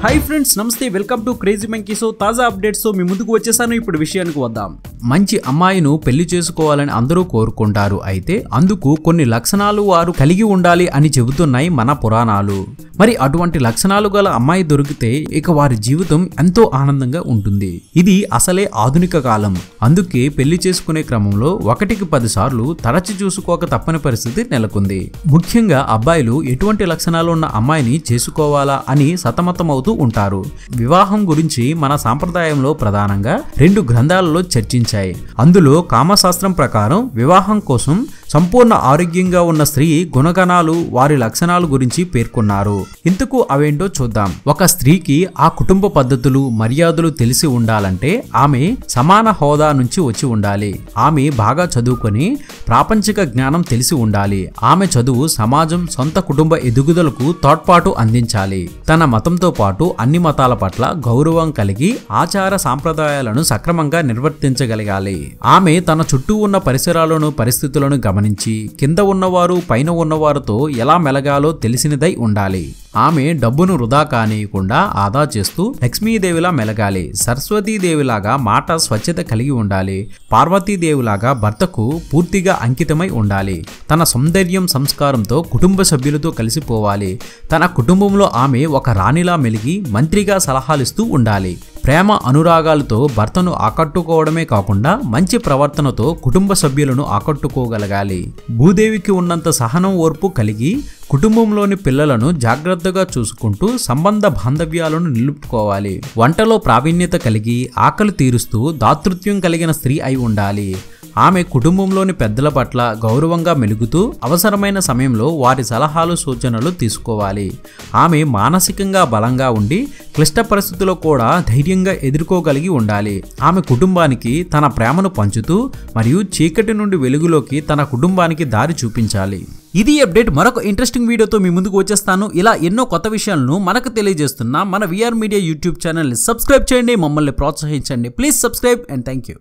High friends नमस्ते welcome to Crazy Monkey. So తాజా updates తో మీ ముందుకు వచ్చేసాను। ఇప్పుడు విషయానికి వద్దాం। మంచి అమ్మాయిను పెళ్లి చేసుకోవాలని అందరూ కోరుకుంటారు। అయితే అందుకు కొన్ని లక్షణాలు వారు కలిగి ఉండాలి అని చెబుతున్నాయి మన పురాణాలు। మరి అటువంటి లక్షణాలు గల అమ్మాయి దొరికితే ఇక వారి జీవితం ఎంతో ఆనందంగా ఉంటుంది। ఇది అసలే ఆధునిక కాలం। అందుకే పెళ్లి చేసుకునే క్రమంలో ఒకటికి 10 సార్లు తరచి చూసుకోక తప్పని పరిస్థితి నెలకొంది। ముఖ్యంగా అబ్బాయిలు ఎటువంటి లక్షణాలు ఉన్న అమ్మాయిని చేసుకోవాలా అని సతమతమవుతూ ఉంటారు। వివాహం గురించి మన సాంప్రదాయంలో ప్రధానంగా 2 గ్రంథాలలో చర్చించాయి। అందులో కామశాస్త్రం ప్రకారం వివాహం కోసం సంపూర్ణ ఆరోగ్యంగా ఉన్న స్త్రీ గుణగణాలు వారి లక్షణాలు గురించి పేర్కొన్నారు। ఇంతకు అవేంటో చూద్దాం। ఒక స్త్రీకి ఆ కుటుంబ పద్ధతులు మర్యాదలు తెలిసి ఉండాలంటే ఆమె సమాన హోదా నుంచి వచ్చి ఉండాలి। ఆమె బాగా చదువుకొని ప్రాపంచిక జ్ఞానం తెలిసి ఉండాలి। ఆమె చదువు సమాజం సొంత కుటుంబ ఎదుగుదలకు తోడ్పాటు అందించాలి। తన మతంతో పాటు అన్ని మతాల పట్ల గౌరవం కలిగి ఆచార సాంప్రదాయాలను సక్రమంగా నిర్వర్తించగలగాలి। ఆమె తన చుట్టూ ఉన్న పరిసరాలను పరిస్థితులను గమనించి కింద ఉన్నవారు పైన ఉన్నవారితో ఎలా మెలగాలో తెలిసినదై ఉండాలి। ఆమె డబ్బును వృధా కానియకుండా ఆదా చేస్తూ లక్ష్మీదేవిలా మెలగాలి। సరస్వతీదేవిలాగా మాట స్వచ్ఛత కలిగి ఉండాలి। పార్వతీదేవిలాగా భర్తకు పూర్తిగా అంకితమై ఉండాలి। తన సౌందర్యం సంస్కారంతో కుటుంబ సభ్యులతో కలిసిపోవాలి। తన కుటుంబంలో ఆమె ఒక రాణిలా మెలిగి మంత్రిగా సలహాలిస్తూ ఉండాలి। ప్రేమ అనురాగాలతో భర్తను ఆకట్టుకోవడమే కాకుండా మంచి ప్రవర్తనతో కుటుంబ సభ్యులను ఆకట్టుకోగలగాలి। భూదేవికి ఉన్నంత సహనం ఓర్పు కలిగి కుటుంబంలోని పిల్లలను జాగ్రత్తగా చూసుకుంటూ సంబంధ బాంధవ్యాలను నిలుపుకోవాలి। వంటలో ప్రావీణ్యత కలిగి ఆకలి తీరుస్తూ దాతృత్వం కలిగిన స్త్రీ అయి ఉండాలి। ఆమె కుటుంబంలోని పెద్దల పట్ల గౌరవంగా మెలుగుతూ అవసరమైన సమయంలో వారి సలహాలు సూచనలు తీసుకోవాలి। ఆమె మానసికంగా బలంగా ఉండి క్లిష్ట పరిస్థితుల్లో కూడా ధైర్యంగా ఎదుర్కోగలిగి ఉండాలి। ఆమె కుటుంబానికి తన ప్రేమను పంచుతూ మరియు చీకటి నుండి వెలుగులోకి తన కుటుంబానికి దారి చూపించాలి। ఇది అప్డేట్। మరొక ఇంట్రెస్టింగ్ వీడియోతో మీ ముందుకు వచ్చేస్తాను। ఇలా ఎన్నో కొత్త విషయాలను మనకు తెలియజేస్తున్న మన విఆర్ మీడియా యూట్యూబ్ ఛానల్ని సబ్స్క్రైబ్ చేయండి, మమ్మల్ని ప్రోత్సహించండి। Please subscribe and thank you.